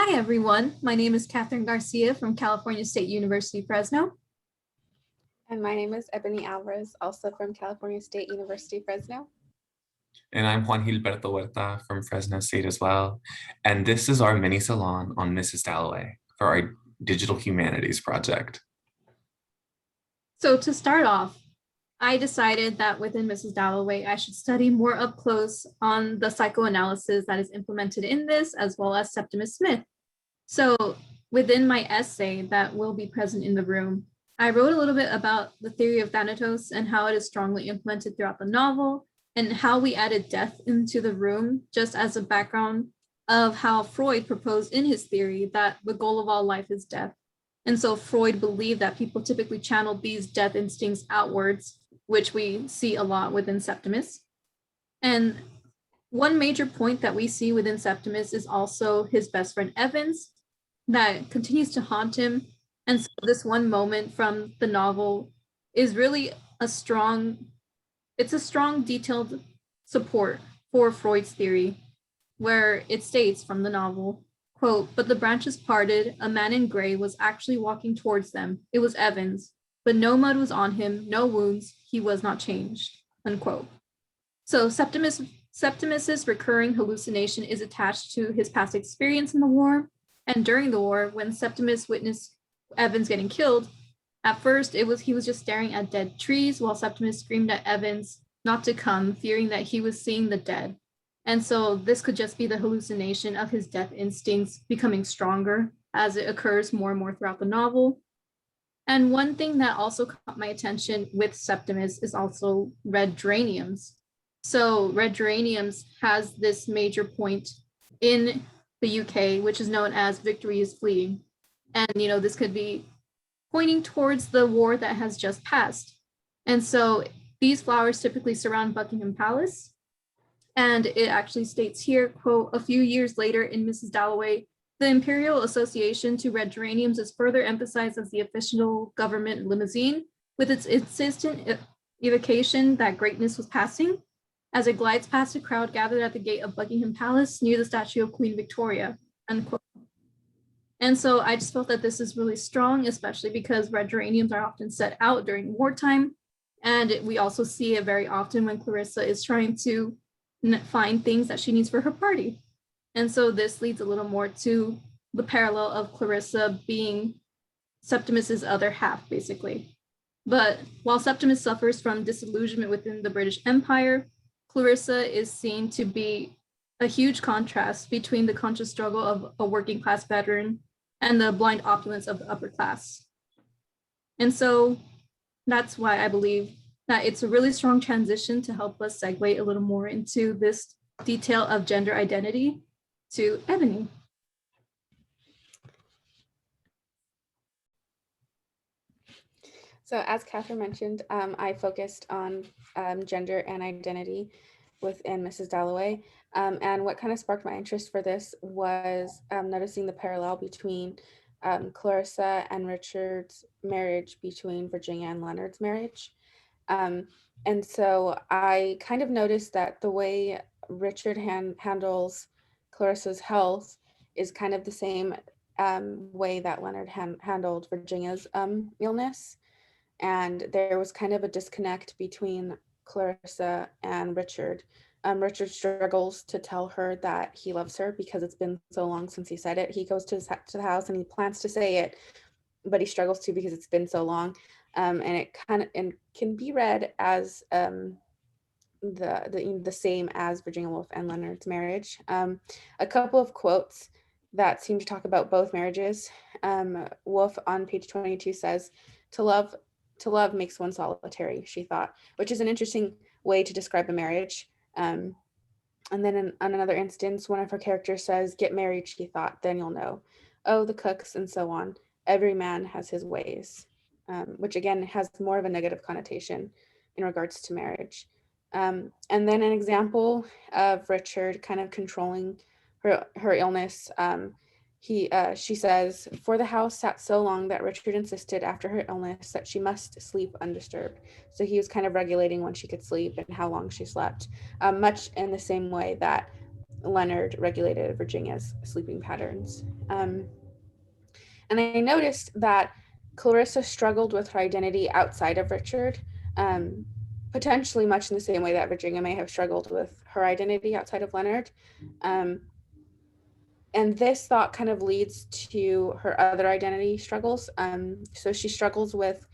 Hi, everyone. My name is Catherine Garcia from California State University, Fresno. And my name is Ebony Alvarez, also from California State University, Fresno. And I'm Juan Gilberto Huerta from Fresno State as well. And this is our mini salon on Mrs. Dalloway for our Digital Humanities project. So to start off, I decided that within Mrs. Dalloway, I should study more up close on the psychoanalysis that is implemented in this, as well as Septimus Smith. So within my essay that will be present in the room, I wrote a little bit about the theory of Thanatos and how it is strongly implemented throughout the novel, and how we added death into the room just as a background of how Freud proposed in his theory that the goal of all life is death. And so Freud believed that people typically channeled these death instincts outwards, which we see a lot within Septimus. And one major point that we see within Septimus is also his best friend Evans that continues to haunt him. And so this one moment from the novel is really a strong detailed support for Freud's theory, where it states from the novel, quote, "But the branches parted, a man in gray was actually walking towards them. It was Evans, but no mud was on him, no wounds, he was not changed," unquote. So Septimus's recurring hallucination is attached to his past experience in the war. And during the war, when Septimus witnessed Evans getting killed, at first he was just staring at dead trees while Septimus screamed at Evans not to come, fearing that he was seeing the dead. And so this could just be the hallucination of his death instincts becoming stronger as it occurs more and more throughout the novel. And one thing that also caught my attention with Septimus is also red geraniums. So red geraniums has this major point in the UK, which is known as Victory is Fleeing. And, this could be pointing towards the war that has just passed. And so these flowers typically surround Buckingham Palace. And it actually states here, quote, "A few years later in Mrs. Dalloway, the Imperial Association to Red Geraniums is further emphasized as the official government limousine, with its insistent evocation that greatness was passing, as it glides past a crowd gathered at the gate of Buckingham Palace near the statue of Queen Victoria," unquote. And so I just felt that this is really strong, especially because red geraniums are often set out during wartime. And we also see it very often when Clarissa is trying to find things that she needs for her party. And so this leads a little more to the parallel of Clarissa being Septimus's other half, basically. But while Septimus suffers from disillusionment within the British Empire, Clarissa is seen to be a huge contrast between the conscious struggle of a working class veteran and the blind opulence of the upper class. And so that's why I believe that it's a really strong transition to help us segue a little more into this detail of gender identity to Ebony. So as Catherine mentioned, I focused on gender and identity within Mrs. Dalloway. And what kind of sparked my interest for this was noticing the parallel between Clarissa and Richard's marriage between Virginia and Leonard's marriage. And so I kind of noticed that the way Richard handles Clarissa's health is kind of the same way that Leonard handled Virginia's illness. And there was kind of a disconnect between Clarissa and Richard. Richard struggles to tell her that he loves her because it's been so long since he said it. He goes to the house and he plans to say it, but he struggles to because it's been so long. And it can be read as the same as Virginia Woolf and Leonard's marriage. A couple of quotes that seem to talk about both marriages. Woolf on page 22 says, to love makes one solitary, she thought, which is an interesting way to describe a marriage. And then on another instance, one of her characters says, get married, she thought, then you'll know. Oh, the cooks and so on. Every man has his ways, which again has more of a negative connotation in regards to marriage. And then an example of Richard kind of controlling her illness. She says, for the house sat so long that Richard insisted after her illness that she must sleep undisturbed. So he was kind of regulating when she could sleep and how long she slept, much in the same way that Leonard regulated Virginia's sleeping patterns. And I noticed that Clarissa struggled with her identity outside of Richard, potentially much in the same way that Virginia may have struggled with her identity outside of Leonard. And this thought kind of leads to her other identity struggles. So she struggles with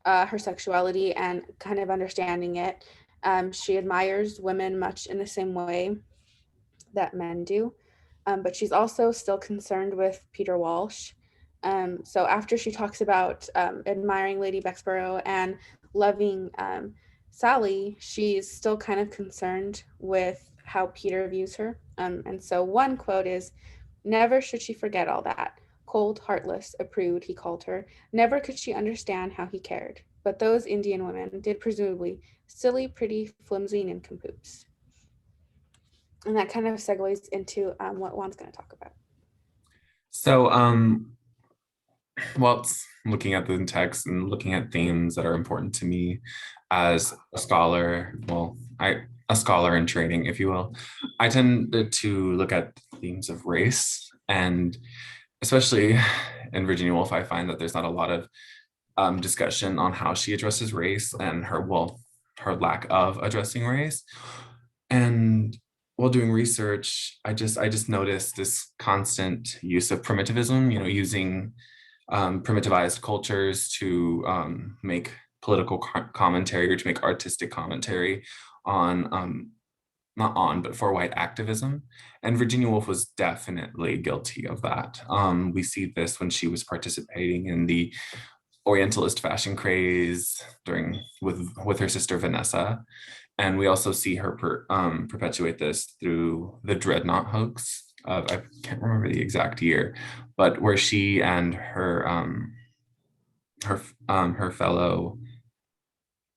her sexuality and kind of understanding it. She admires women much in the same way that men do, but she's also still concerned with Peter Walsh. So after she talks about admiring Lady Bexborough and loving Sally, she's still kind of concerned with how Peter views her. And so one quote is, "Never should she forget all that. Cold, heartless, a prude, he called her. Never could she understand how he cared. But those Indian women did presumably. Silly, pretty, flimsy nincompoops." And that kind of segues into what Juan's going to talk about. So, well, looking at the text and looking at themes that are important to me as a scholar, a scholar in training, if you will, I tend to look at themes of race, and especially in Virginia Woolf, I find that there's not a lot of discussion on how she addresses race and her lack of addressing race. And while doing research, I just noticed this constant use of primitivism, using primitivized cultures to make political commentary, or to make artistic commentary on, not on, but for white activism. And Virginia Woolf was definitely guilty of that. We see this when she was participating in the Orientalist fashion craze with her sister Vanessa. And we also see her perpetuate this through the Dreadnought hoax. I can't remember the exact year, but where she and her fellow,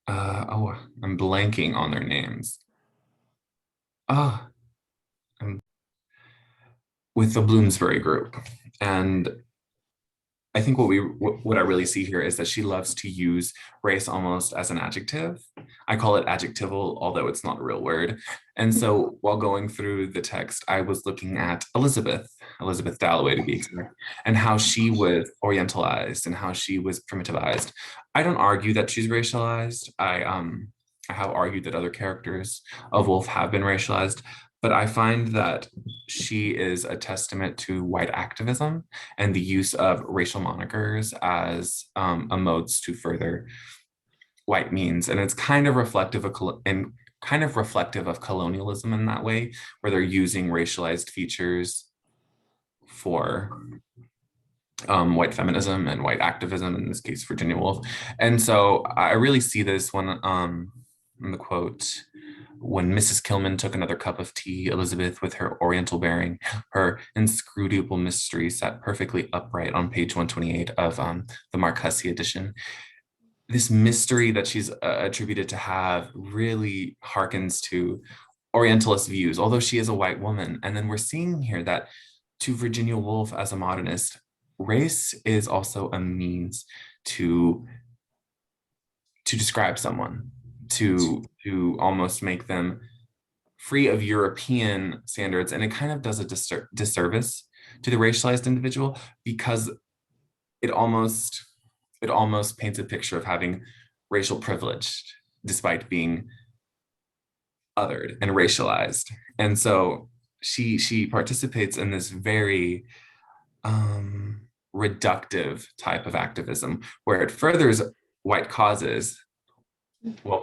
I'm blanking on their names. With the Bloomsbury group. And I think what I really see here is that she loves to use race almost as an adjective. I call it adjectival, although it's not a real word. And so while going through the text, I was looking at Elizabeth Dalloway to be exact, and how she was orientalized and how she was primitivized. I don't argue that she's racialized. I have argued that other characters of Woolf have been racialized, but I find that she is a testament to white activism and the use of racial monikers as a modes to further white means. And it's kind of reflective of colonialism in that way, where they're using racialized features for white feminism and white activism, in this case, Virginia Woolf. And so I really see this when in the quote, "When Mrs. Kilman took another cup of tea, Elizabeth, with her oriental bearing, her inscrutable mystery, sat perfectly upright," on page 128 of the Mark Hussey edition. This mystery that she's attributed to have really harkens to Orientalist views, although she is a white woman. And then we're seeing here that to Virginia Woolf as a modernist, race is also a means to describe someone, to almost make them free of European standards. And it kind of does a disservice to the racialized individual, because it almost paints a picture of having racial privilege despite being othered and racialized. And so she participates in this very reductive type of activism, where it furthers white causes while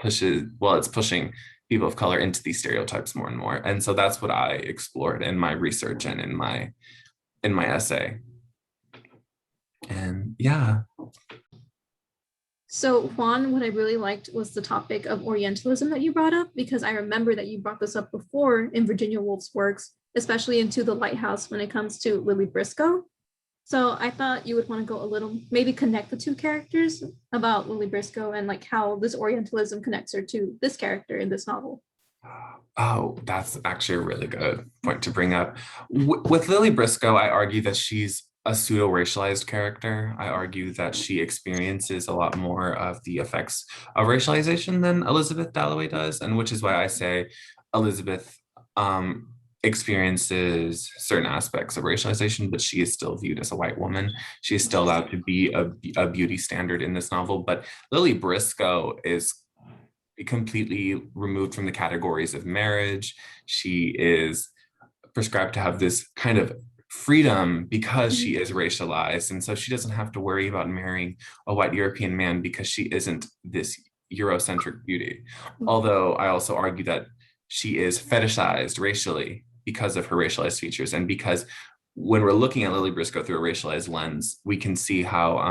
it's pushing people of color into these stereotypes more and more. And so that's what I explored in my research and in my essay. And yeah. So Juan, what I really liked was the topic of Orientalism that you brought up, because I remember that you brought this up before in Virginia Woolf's works, especially into The Lighthouse when it comes to Lily Briscoe. So I thought you would want to go a little, maybe connect the two characters about Lily Briscoe and like how this Orientalism connects her to this character in this novel. Oh, that's actually a really good point to bring up. With Lily Briscoe, I argue that she's a pseudo-racialized character. I argue that she experiences a lot more of the effects of racialization than Elizabeth Dalloway does, and which is why I say Elizabeth experiences certain aspects of racialization, but she is still viewed as a white woman. She is still allowed to be a beauty standard in this novel. But Lily Briscoe is completely removed from the categories of marriage. She is prescribed to have this kind of freedom because she is racialized. And so she doesn't have to worry about marrying a white European man because she isn't this Eurocentric beauty. Although I also argue that she is fetishized racially because of her racialized features, and because when we're looking at Lily Briscoe through a racialized lens, we can see how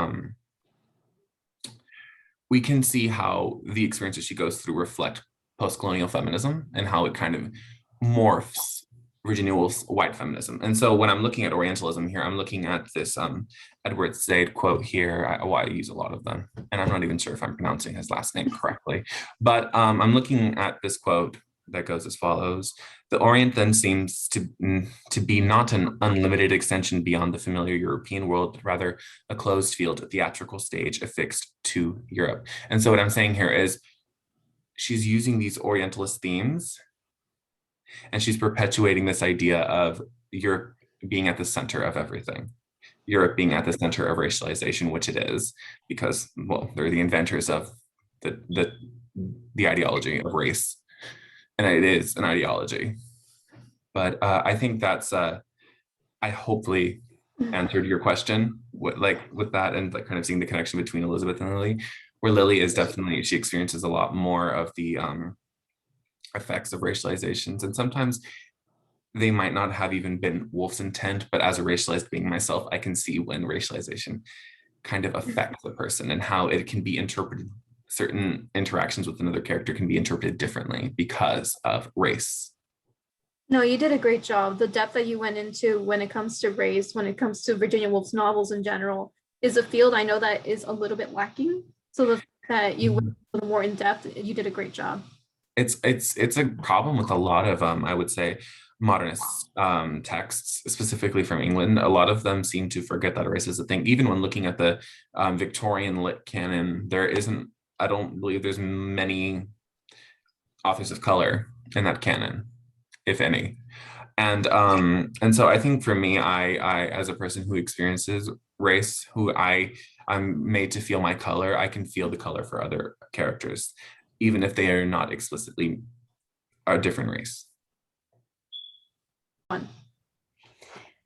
the experiences she goes through reflect post-colonial feminism and how it kind of morphs Virginia Woolf's white feminism. And so when I'm looking at Orientalism here, I'm looking at this Edward Said quote here. I use a lot of them, and I'm not even sure if I'm pronouncing his last name correctly. But I'm looking at this quote that goes as follows: "The Orient then seems to be not an unlimited extension beyond the familiar European world, but rather a closed field theatrical stage affixed to Europe." And so what I'm saying here is she's using these Orientalist themes, and she's perpetuating this idea of Europe being at the center of everything. Europe being at the center of racialization, which it is, because, well, they're the inventors of the ideology of race. And it is an ideology. But I think that's, I hopefully answered your question with that, and like kind of seeing the connection between Elizabeth and Lily, where Lily is definitely, she experiences a lot more of the effects of racializations. And sometimes they might not have even been Woolf's intent, but as a racialized being myself, I can see when racialization kind of affects a person and how it can be interpreted. Certain interactions with another character can be interpreted differently because of race. No, you did a great job. The depth that you went into when it comes to race, when it comes to Virginia Woolf's novels in general, is a field I know that is a little bit lacking. So the fact that you went a little more in depth, you did a great job. It's a problem with a lot of I would say modernist texts, specifically from England. A lot of them seem to forget that race is a thing. Even when looking at the Victorian lit canon, I don't believe there's many authors of color in that canon, if any. And so I think for me, I as a person who experiences race, who I'm made to feel my color, I can feel the color for other characters, even if they are not explicitly a different race.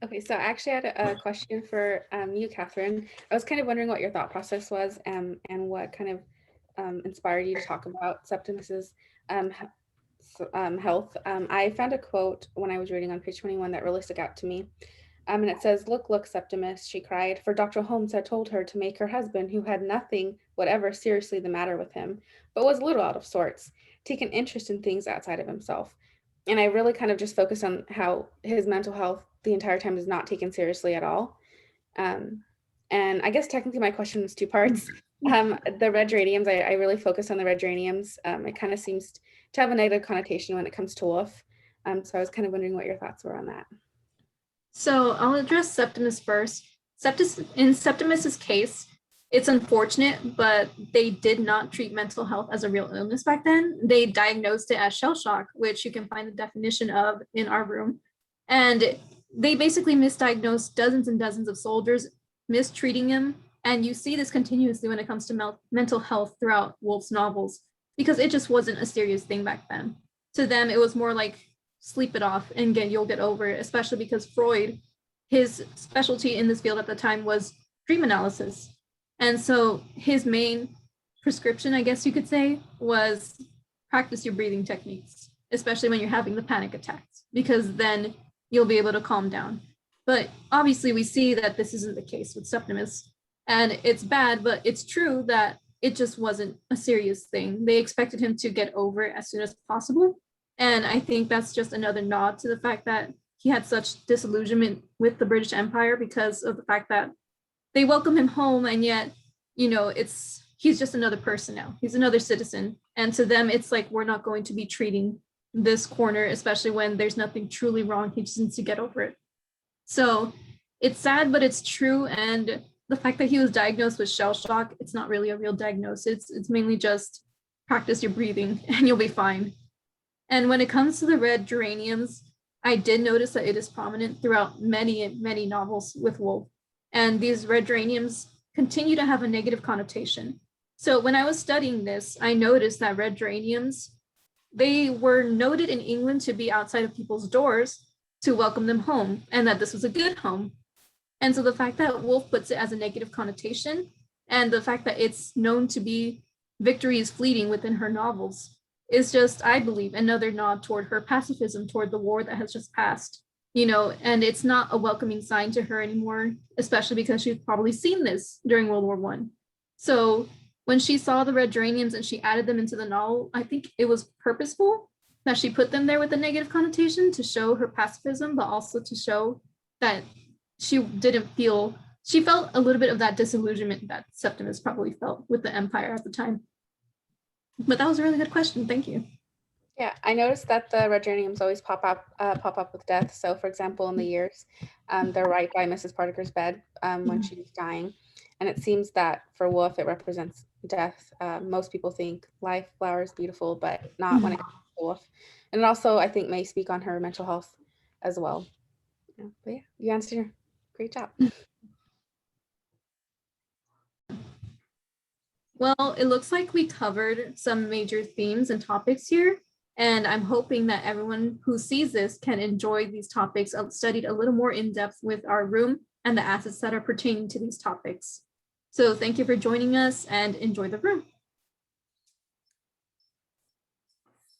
Okay, so I actually had a question for you, Catherine. I was kind of wondering what your thought process was, and what kind of inspired you to talk about Septimus's health. I found a quote when I was reading on page 21 that really stuck out to me. And it says, "Look, look, Septimus," she cried, "for Dr. Holmes had told her to make her husband, who had nothing whatever seriously the matter with him, but was a little out of sorts, take an interest in things outside of himself." And I really kind of just focused on how his mental health the entire time is not taken seriously at all. And I guess technically my question was two parts. The red geraniums, I really focus on the red geraniums. It kind of seems to have a negative connotation when it comes to Wolf. So I was kind of wondering what your thoughts were on that. So I'll address Septimus first. In Septimus's case, it's unfortunate, but they did not treat mental health as a real illness back then. They diagnosed it as shell shock, which you can find the definition of in our room. And they basically misdiagnosed dozens and dozens of soldiers, mistreating them. And you see this continuously when it comes to mental health throughout Woolf's novels, because it just wasn't a serious thing back then. To them, it was more like, sleep it off and you'll get over it, especially because Freud, his specialty in this field at the time was dream analysis. And so his main prescription, I guess you could say, was practice your breathing techniques, especially when you're having the panic attacks, because then you'll be able to calm down. But obviously we see that this isn't the case with Septimus, and it's bad, but it's true that it just wasn't a serious thing. They expected him to get over it as soon as possible. And I think that's just another nod to the fact that he had such disillusionment with the British Empire because of the fact that they welcome him home, and yet, he's just another person now. He's another citizen. And to them, it's like, we're not going to be treating this corner, especially when there's nothing truly wrong. He just needs to get over it. So it's sad, but it's true. And the fact that he was diagnosed with shell shock, it's not really a real diagnosis. It's mainly just practice your breathing and you'll be fine. And when it comes to the red geraniums, I did notice that it is prominent throughout many, many novels with Woolf. And these red geraniums continue to have a negative connotation. So when I was studying this, I noticed that red geraniums, they were noted in England to be outside of people's doors to welcome them home, and that this was a good home. And so the fact that Woolf puts it as a negative connotation, and the fact that it's known to be victory is fleeting within her novels, is just, I believe, another nod toward her pacifism toward the war that has just passed. And it's not a welcoming sign to her anymore, especially because she's probably seen this during World War I. So when she saw the red geraniums and she added them into the novel, I think it was purposeful that she put them there with a negative connotation to show her pacifism, but also to show that she felt a little bit of that disillusionment that Septimus probably felt with the Empire at the time. But that was a really good question. Thank you. Yeah, I noticed that the red geraniums always pop up with death. So, for example, in the years, they're right by Mrs. Partaker's bed when she's dying, and it seems that for Woolf it represents death. Most people think life, flowers, beautiful, but not when it comes to Woolf. And it also, I think, may speak on her mental health as well. Yeah, but yeah, you answered. Great job. Well, it looks like we covered some major themes and topics here, and I'm hoping that everyone who sees this can enjoy these topics studied a little more in depth with our room and the assets that are pertaining to these topics. So thank you for joining us and enjoy the room.